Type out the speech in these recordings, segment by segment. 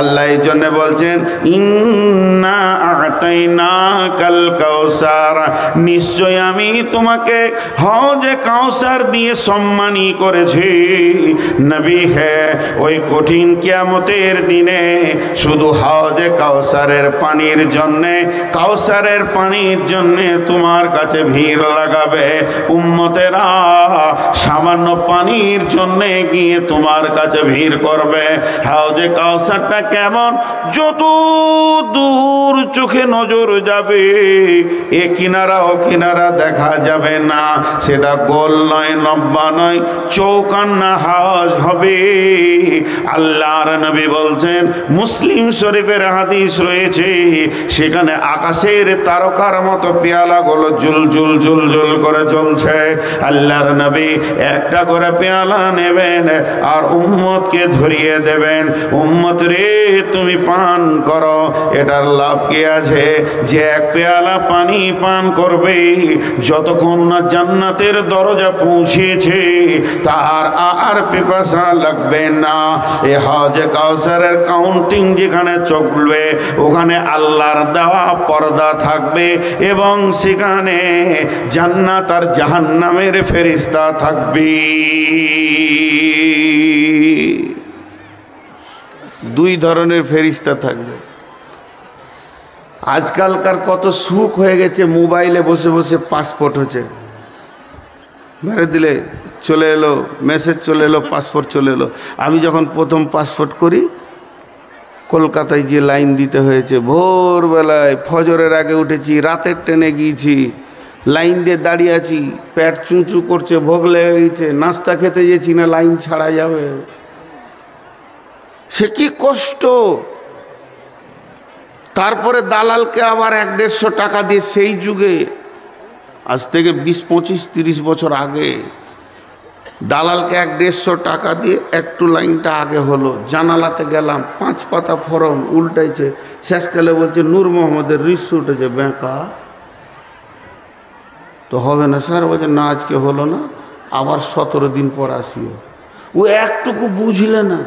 আল্লাহ এই জন্য বলছেন ইন্না আ'তাইনাকাল কাউসার, নিশ্চয় আমি তোমাকে হওজে কাউসার দিয়ে সম্মানী করেছি। নবী হে, ওই কঠিন কিয়ামতের দিনে শুধু হওজে কাউসারের পানির জন্যে, কাউসারের পানির জন্যে তোমার কাছে ভিড় লাগাবে। উম্মতেরা সামান্য পানির জন্যে গিয়ে তোমার কাছে ভিড় করবে। হাউজে কাউসারটা কেমন, যত দূর চোখে নজর যাবে এ কিনারা ও কিনারা দেখা যাবে না। সেটা গোল নয়, লম্বা নয়, চৌকান্না হাউজ হবে। আল্লাহর নবী বলছেন, মুসলিম শরীফের হাদিস রয়েছে, সেখানে আকাশের তারকার মতো পেয়ালাগুলো জুল জুল জুল জুল করে চলছে। আল্লাহর নবী একটা করে পেয়ালা নেবেন আর উম্মতকে ধরিয়ে দেবেন, উম্মত রে তুমি পান করো। এটার লাভ কি আছে যে এক পেয়ালা পানি পান করবে, যতক্ষণ না জান্নাতের দরজা পৌঁছেছে তার আর পিপাসা লাগবে না। এ হজ কাউসারের কাউন্টিং যেখানে চলবে, ওখানে আল্লাহর দেওয়া পর্দা থাকবে এবং সেখানে জান্নাত আর জাহান্নামের ফেরেশতা থাকবে। দুই ধরনের ফেরেশতা থাকবে। আজকালকার কত সুখ হয়ে গেছে, মোবাইলে বসে বসে পাসপোর্ট হচ্ছে, মেরে দিলে চলে এলো, মেসেজ চলে এলো, পাসপোর্ট চলে এলো। আমি যখন প্রথম পাসপোর্ট করি কলকাতায় যে লাইন দিতে হয়েছে, ভোরবেলায় ফজরের আগে উঠেছি, রাতের ট্রেনে গিয়েছি, লাইন দিয়ে দাঁড়িয়ে আছি, পেট চুঁচু করছে, ভোগ লেগে গেছে, নাস্তা খেতে যেছি না, লাইন ছাড়া যাবে। সে কি কষ্ট। তারপরে দালালকে আবার 100-150 টাকা দিয়ে, সেই যুগে আজ থেকে 20, 25, 30 বছর আগে দালালকে 100-150 টাকা দিয়ে একটু লাইনটা আগে হলো। জানালাতে গেলাম, 5 পাতা ফরম উল্টাইছে, শেষকালে বলছে নূর মোহাম্মদের রিস উঠেছে, বেঁকা তো হবে না স্যার। বলছে না, আজকে হলো না, আবার 17 দিন পর আসিও। ও একটুকু বুঝলে না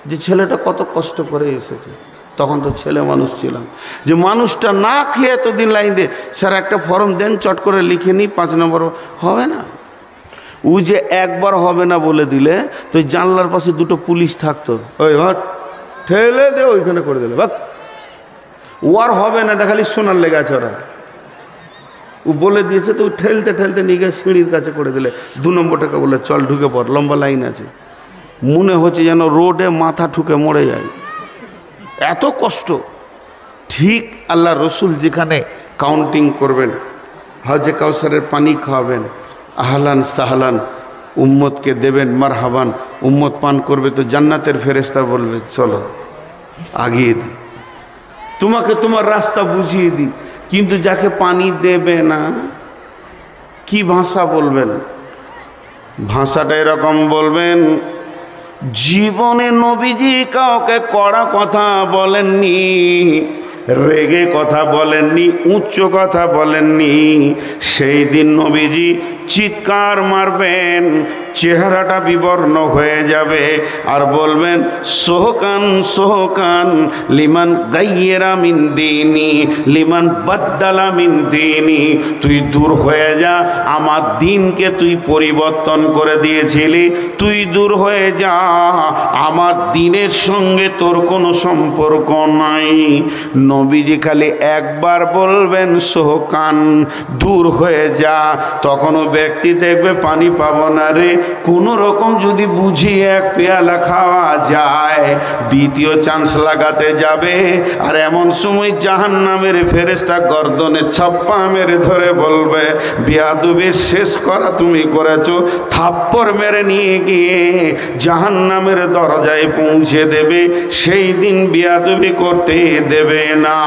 যে ছেলেটা কত কষ্ট করে এসেছে। তখন তো ছেলে মানুষ ছিলাম, যে মানুষটা না খেয়ে এতদিন লাইন দিয়ে, স্যার একটা ফর্ম দেন, চট করে লিখে নিই, 5 নম্বর হবে না। ও যে একবার হবে না বলে দিলে তো জানলার পাশে 2টো পুলিশ থাকতো, ওই ভাট ঠেলে দে, ওইখানে করে দিলে বাক, ও আর হবে না, এটা খালি শোনার লেগে আছে। ওরা ও বলে দিয়েছে, তো ঠেলতে ঠেলতে নিয়ে গিয়ে সিঁড়ির কাছে করে দিলে। 2 নম্বরটাকে বলে চল ঢুকে পড়, লম্বা লাইন আছে। মনে হচ্ছে যেন রোডে মাথা ঠুকে মরে যায়, এত কষ্ট। ঠিক আল্লাহ রসুল যেখানে কাউন্টিং করবেন, হজে কাউসারের পানি খাওয়াবেন, আহলান সাহলান উম্মতকে দেবেন, মারহাবান, উম্মত পান করবে তো জান্নাতের ফেরেশতা বলবে চলো আগিয়ে দিই, তোমাকে তোমার রাস্তা বুঝিয়ে দিই। কিন্তু যাকে পানি দেবে না, কি ভাষা বলবেন? ভাষাটা এরকম বলবেন, জীবনে নবীজি কাউকে কড়া কথা বলেননি, রেগে কথা বলেননি, উচ্চ কথা বলেননি। সেই দিন নবীজি চিৎকার মারবেন, চেহারাটা বিবর্ণ হয়ে যাবে আর বলবেন সোহকান সোহকান লিমান গাইয়েরা মিন দিনি লিমান বাদ্দালা মিন দিনি। তুই দূর হয়ে যা, আমার দিনকে তুই পরিবর্তন করে দিয়েছিলি, তুই দূর হয়ে যা, আমার দিনের সঙ্গে তোর কোনো সম্পর্ক নাই। নবীজি খালি একবার বলবেন সোহকান, দূর হয়ে যা, তখনও ব্যক্তি দেখবে পানি পাবো না রে, কোনো রকম যদি বুঝিয়ে 1 পেয়ালা খাওয়া যায়, দ্বিতীয় চান্স লাগাতে যাবে। আর এমন সময় জাহান্নামের ফেরেশতা গর্দনে ছাপ্পা মেরে ধরে বলবে বিয়াদুবির শেষ করা তুমি করেছো, থাপ্পড় মেরে নিয়ে গিয়ে জাহান্নামের দরজায় পৌঁছে দেবে। সেই দিন বিয়াদুবি করতে দেবে না।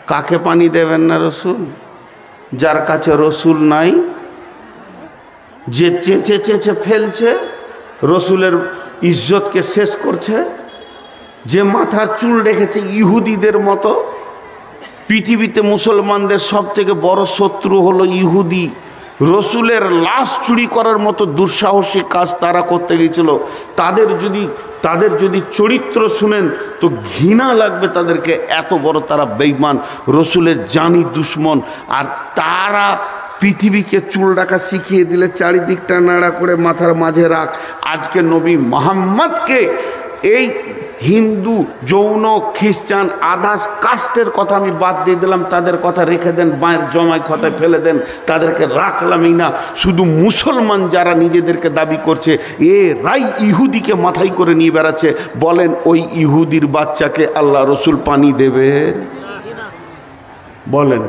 কাকে পানি দেবেন না রসুল? যার কাছে রসুল নাই, যে চেঁচে চেঁচে ফেলছে, রসুলের ইজ্জতকে শেষ করছে, যে মাথার চুল রেখেছে ইহুদিদের মতো। পৃথিবীতে মুসলমানদের সব থেকে বড় শত্রু হলো ইহুদি। রসুলের লাশ চুরি করার মতো দুঃসাহসিক কাজ তারা করতে গিয়েছিল। তাদের যদি চরিত্র শুনেন তো ঘৃণা লাগবে তাদেরকে, এত বড় তারা বেঈমান, রসুলের জানি দুশ্মন। আর তারা পৃথিবীকে চুল রাখা শিখিয়ে দিলে চারিদিকটা নাড়া করে মাথার মাঝে রাখ। আজকে নবী মুহাম্মদকে এই হিন্দু, যৌন, খ্রিস্টান, আদার্স কাস্টের কথা আমি বাদ দিয়ে দিলাম, তাদের কথা রেখে দেন, বাঁয়ের জমায় খতায় ফেলে দেন, তাদেরকে রাখলামই না। শুধু মুসলমান যারা নিজেদেরকে দাবি করছে, রাই ইহুদিকে মাথায় করে নিয়ে বেড়াচ্ছে। বলেন ওই ইহুদির বাচ্চাকে আল্লাহ রসুল পানি দেবে? বলেন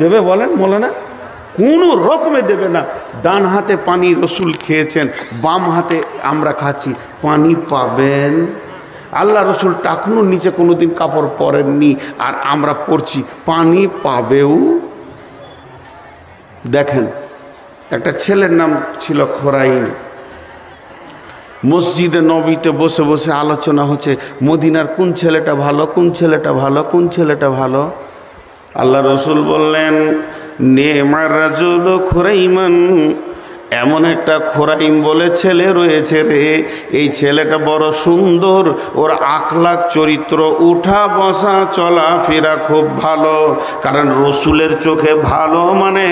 দেবে? বলেন মৌলানা, কোনো রকমে দেবে না। ডান হাতে পানি রসুল খেয়েছেন, বাম হাতে আমরা খাচ্ছি, পানি পাবেন? আল্লাহ রসুল টাকনুর নিচে কোনোদিন কাপড় পরেননি, আর আমরা পরছি, পানি পাবেও? দেখেন, একটা ছেলের নাম ছিল খোরাইম। মসজিদে নবীতে বসে বসে আলোচনা হচ্ছে, মদিনার কোন ছেলেটা ভালো, কোন ছেলেটা ভালো, কোন ছেলেটা ভালো। আল্লাহ রসুল বললেন, নেমার রাজুল খোরাইমান, এমন একটা খোরাইম বলে ছেলে রয়েছে রে, এই ছেলেটা বড় সুন্দর, ওর আখলাক চরিত্র, উঠা বসা চলাফেরা খুব ভালো। কারণ রসুলের চোখে ভালো মানে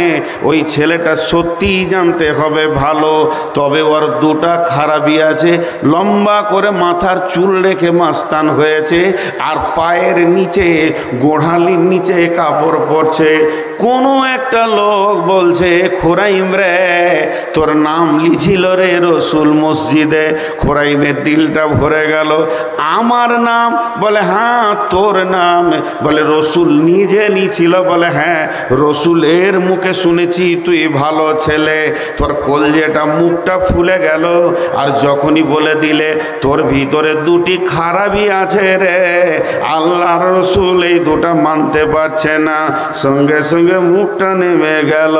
ওই ছেলেটা সত্যিই জানতে হবে ভালো। তবে ওর দুটা খারাপই আছে, লম্বা করে মাথার চুল রেখে মাস্তান হয়েছে, আর পায়ের নিচে, গোড়ালির নিচে কাপড় পরছে। কোনো একটা লোক বলছে, খোরাইম রে, তোর নাম লিছিল রে রসুল মসজিদে। খোরাইমের দিলটা ভরে গেল। আমার নাম? বলে হ্যাঁ। তোর নাম? বলে রসুল নিজে নিছিল। বলে হ্যাঁ, রসুলের মুখে শুনেছি তুই ভালো ছেলে। তোর কলজেটা, মুখটা ফুলে গেল। আর যখনই বলে দিলে তোর ভিতরে দুটি খারাপই আছে রে, আল্লাহর রসুল এই দুটা মানতে পারছে না, সঙ্গে সঙ্গে মুখটা নেমে গেল,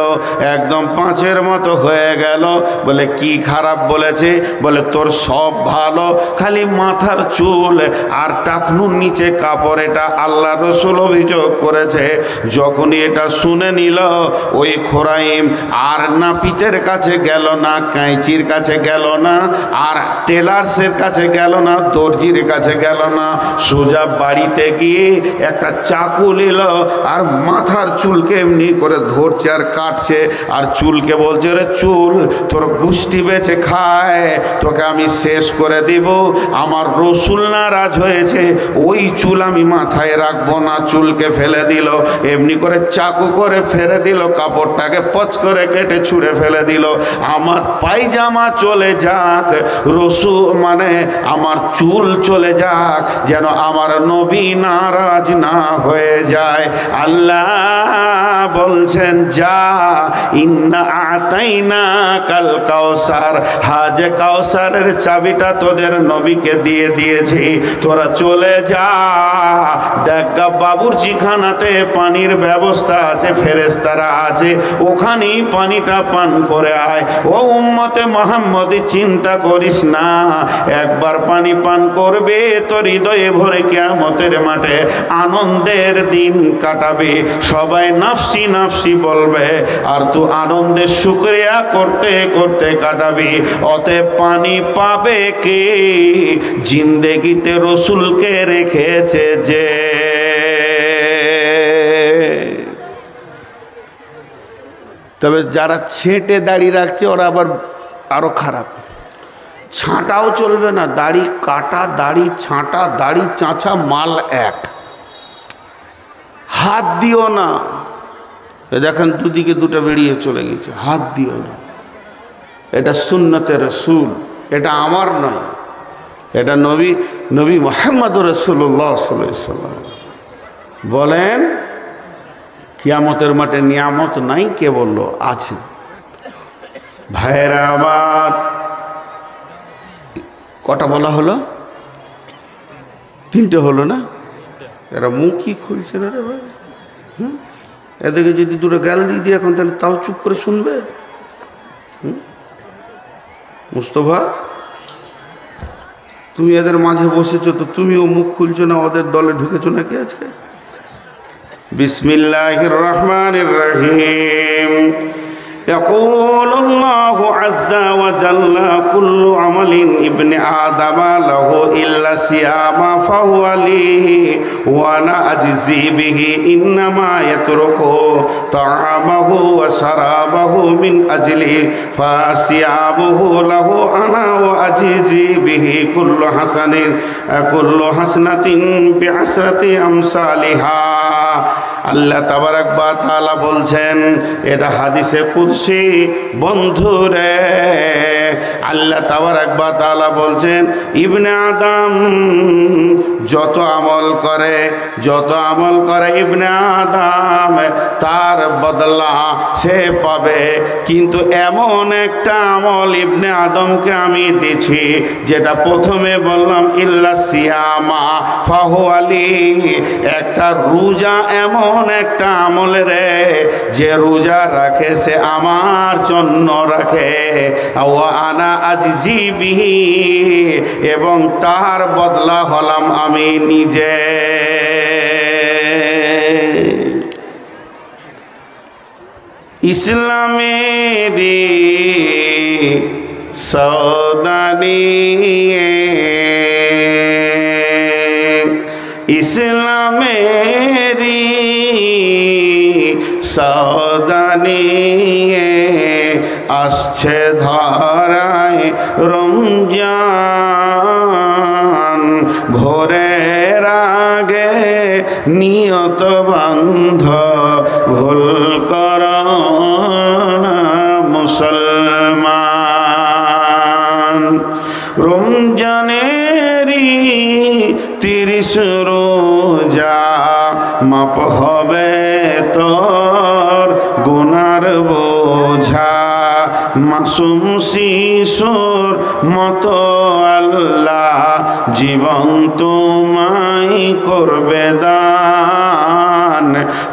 একদম পাঁচের মতো হয়ে গেল। বলে কি খারাপ বলেছে? বলে তোর সব ভালো, খালি মাথার চুল আর টাকনুর নিচে কাপড়, এটা আল্লাহ রসুল অভিযোগ করেছে। যখনই এটা শুনে নিল, ওই খোরাইম আর নাপিতের কাছে গেল না, কাঁচির কাছে গেল না, আর টেলার্সের কাছে গেল না, দর্জির কাছে গেল না, সোজা বাড়িতে গিয়ে একটা চাকু নিল, আর মাথার চুলকে এমনি করে ধরছে আর কাটছে, আর চুলকে বলছে, রে চুল, তোর গুষ্টি বেঁচে খায়, তোকে আমি শেষ করে দিব। আমার রসুল নারাজ হয়েছে, ওই চুল আমি মাথায় রাখবো না। চুলকে ফেলে দিল, এমনি করে চাকু করে ফেলে দিল, কাপড়টাকে পচ করে কেটে ছুঁড়ে ফেলে দিল। আমার পায়জামা চলে যাক, রসুল মানে আমার চুল চলে যাক, যেন আমার নবী নারাজ না হয়ে যায়। আল্লাহ বলছেন, যা, ইন্না আতাইনা কাল কাউসার, হাজ কাউসারের চাবিটা তোদের নবীকে দিয়ে দিয়েছি, তোরা চলে যা। দেখা বাবুর্চিখানাতে পানির ব্যবস্থা আছে, ফেরেশতারা আছে, ওখানেই পানিটা পান করে আয়। ও উম্মতে মুহাম্মদি, চিন্তা করিস না, একবার পানি পান করবে তো হৃদয়ে ভরে কিয়ামতের মাঠে আনন্দের দিন কাটাবে। সবাই নাফসি নাফসি বলবে, আর তুই আনন্দের শুকরিয়া করতে করতে কাটাবি। অতএব পানি পাবে কে? জিন্দেগিতে রসুলকে রেখেছে যে। তবে যারা ছেঁটে দাড়ি রাখছে ওরা আবার আরো খারাপ। ছাঁটাও চলবে না, দাড়ি কাটা, দাড়ি ছাঁটা, দাড়ি চাঁচা, মাল এক। হাত দিও না, দেখেন দুদিকে দুটো বেরিয়ে চলে গেছে, হাত দিও না। এটা সুন্নতে রসুল, এটা আমার নয়, এটা নবী মুহাম্মদ রাসূলুল্লাহ সাল্লাল্লাহু আলাইহি ওয়াসাল্লাম বলেন, কিয়ামতের মাঠে নিয়ামত নাই, কে বলল? আছে। ভাইরা আমার, কটা বলা হলো? তিনটে হলো না? এরা মুখই খুলছে না রে ভাই। এদেরকে যদি দুটো গাল দিয়ে দিয়ে এখন, তাহলে তাও চুপ করে শুনবে? মুস্তফা, তুমি এদের মাঝে বসেছো, তো তুমিও মুখ খুলছো না, ওদের দলে ঢুকেছো নাকি আজকে? বিসমিল্লাহির রহমানির রহিম। يقول الله عز وجل كل عمل ابن آدم له إلا الصيام فهو لي وأنا أجزي به إنما يترك طعامه وشرابه من أجلي فصيامه له أنا وأجزي به كل حسنة بعشرة أمثالها। আল্লাহ তাবারাক ওয়া তাআলা বলছেন, এটা হাদিসে কুদসি বন্ধুরে। আল্লাহ তাবারাক ওয়া তাআলা বলছেন, ইবনে আদম যত আমল করে ইবনে আদম তার বদলা সে পাবে, কিন্তু এমন একটা আমল ইবনে আদমকে আমি দিছি যেটা প্রথমে বললাম ইল্লা সিয়ামা ফাহুয়া লি, একটা রোজা এমন একটা আমল রে যে রোজা রাখে সে আমার জন্য রাখে। ওয়া আনা আজজি বিহি, এবং তার বদলা হলাম আমি নিজে। ইসলামেরই সওদা নিয়ে, ইসলামেরই সওদা নিয়ে আসছে ধরায় রমজান, ভোরের আগে নিয়ত বান্ধ ভুল কর মুসলমান। রমজানেরই 30 রোজা মাপ হবে তোর গুনার বোঝা, মাসুম শিশুর মতো আল্লাহ জীবন তোমায় করবে দান,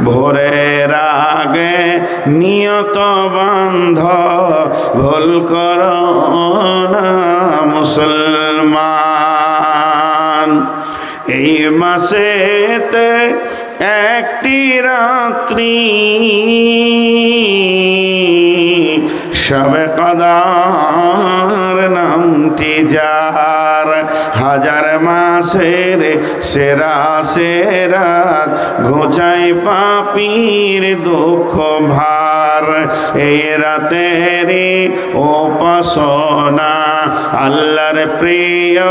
ভোরের আগে নিয়ত বান্ধ ভুল করো না মুসলমান। এই মাসেতে একটি রাত্রি শবে কদর নামটি যার, হাজার মাসের সেরা সেরাত ঘোচায় পাপীর দুঃখ ভার। এই রাতেরই উপাসনা আল্লাহর প্রিয়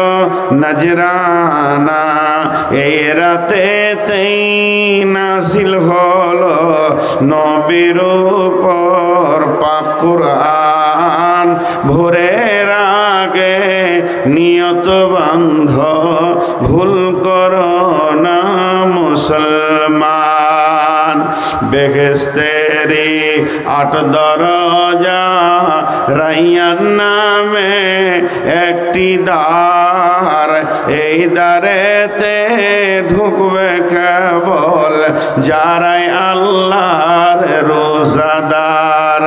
নজরানা, এই রাতেতেই নাজিল হলো নবীর উপর পাক কুরআন, ভোরের আগে নিয়ত বান্ধ ভুল করো না মুসলমান। বেহেশতেরি 8 দরজা, রাইয়ান নামে একটি দ্বার, এই দ্বারেতে ঢুকবে কেবল যারাই আল্লাহর রোজাদার।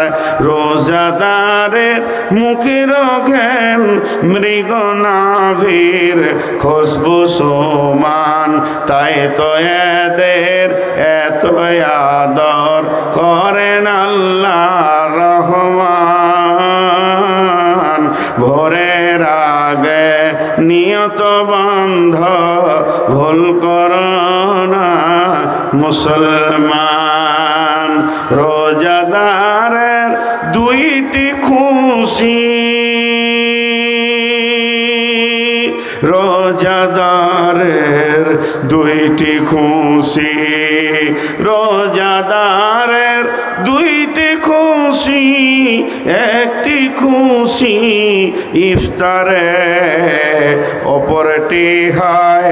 রোজাদারের মুখের ঘ্রাণ মৃগ নাভির খুশবু সমান, তাই তো এদের এত আদর করেন আল্লাহ রহমান। ভোরের আগে নিয়ত বান্ধ ভুল করো না মুসলমান। রোজাদারের 2টি খুশি, রোজাদারের 2টি খুশি, রোজাদারের 2টি খুশি, একটি খুশি ইফতারে, অপরটি হয়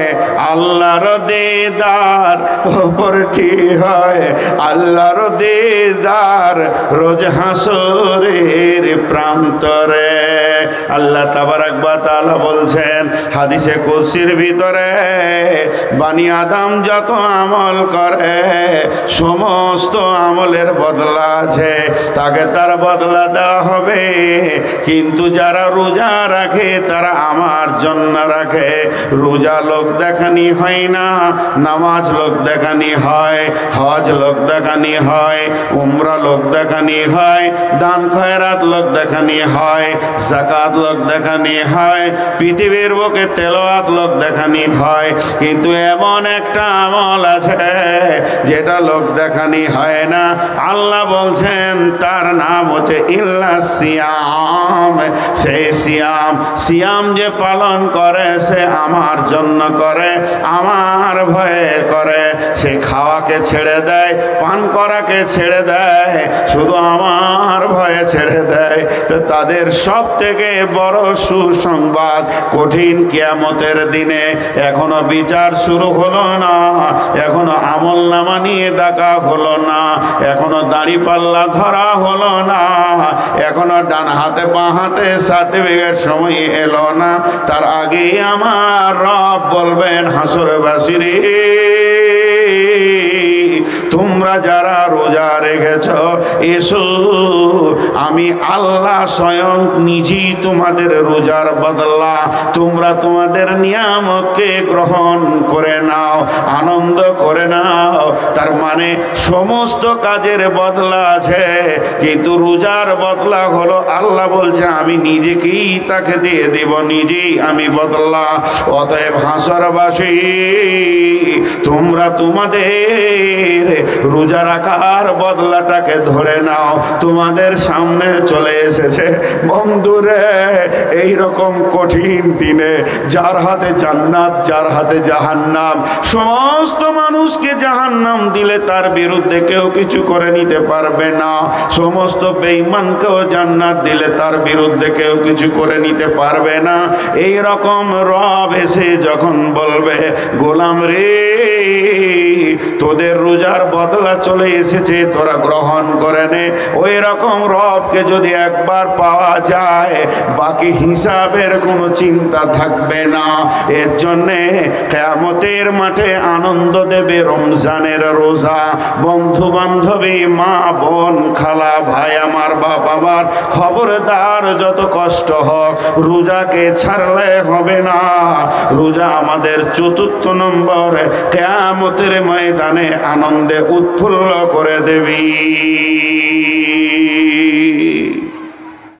আল্লাহর দিদার, অপরটি হয় আল্লাহর দিদার রোজ হাসরের প্রান্তরে। আল্লাহ তাবারাক ওয়া তাআলা বলছেন হাদিসে কুদসির ভিতরে, বানি আদম যত আমল করে সমস্ত আমলের বদলা আছে, তাকে তাকে তার বদলা দেওয়া হবে। কিন্তু যারা রোজা রাখে তারা আমার জন্য রাখে। রোজা লোক দেখানি হয় না, নামাজ লোক দেখানি হয়, হজ লোক দেখানি হয়, উমরা লোক দেখানি হয়, দান খয়রাত লোক দেখানি হয়, যাকাত লোক দেখানি হয়, পৃথিবীর বুকে তেলাওয়াত লোক দেখানি হয়। কিন্তু এমন একটা আমল আছে যেটা লোক দেখানি হয় না। আল্লাহ বলছেন তার নাম হচ্ছে ইল্লা সিয়াম। সেই সিয়াম যে পালন করে সে আমার জন্য করে, আমার ভয়ে করে। সে খাওয়াকে ছেড়ে দেয়, পান করাকে ছেড়ে দেয়, শুধু আমার ভয়ে ছেড়ে দেয়। তো তাদের সব থেকে বড় সুসংবাদ, কঠিন কিয়ামতের দিনে এখনো বিচার শুরু হলো না, এখনো আমল নামা নিয়ে ডাকা হলো না, এখনো দাঁড়িপাল্লা ধরা হলো না, এখনো ডান হাতে বাঁ হাতে সার্টিফিকেট সময় এলো না। তার আগেই আমার রব বলবেন হাসরবাসীরে, তোমরা যারা রোজা রেখেছ এসো, আমি আল্লাহ স্বয়ং নিজেই তোমাদের রোজার বদলা, তোমরা তোমাদের নিয়ামতকে গ্রহণ করে নাও, আনন্দ করে নাও। তার মানে সমস্ত কাজের বদলা আছে, কিন্তু রোজার বদলা হলো আল্লাহ বলছে আমি নিজেকেই তাকে দিয়ে দেব, নিজেই আমি বদলা। অতএব হাসরবাসী, তোমরা তোমাদের রোজা রাখার বদলাটাকে ধরে নাও। তোমাদের সামনে চলে এসেছে বন্ধুরে এই রকম কঠিন দিনে, যার হাতে জান্নাত যার হাতে জাহান্নাম। সমস্ত মানুষকে জাহান্নাম দিলে তার বিরুদ্ধে কেউ কিছু করে নিতে পারবে না, সমস্ত বেঈমানকেও জান্নাত দিলে তার বিরুদ্ধে কেউ কিছু করে নিতে পারবে না। এই রকম রব এসে যখন বলবে গোলাম রে তোদের রোজার বদলা চলে এসেছে, তোরা গ্রহণ করে নে, ওই রকম রবকে যদি একবার পাওয়া যায় বাকি হিসাবের কোনো চিন্তা থাকবে না। এর জন্যে কিয়ামতের মাঠে আনন্দ দেবে রমজানের রোজা। বন্ধু বান্ধবী, মা বোন, খালা ভাই আমার, বাপ আমার, খবরদার যত কষ্ট হোক রোজাকে ছাড়লে হবে না। রোজা আমাদের চতুর্থ নম্বর কিয়ামতের ময়দানে আনন্দে উৎফুল্ল করে দেবী।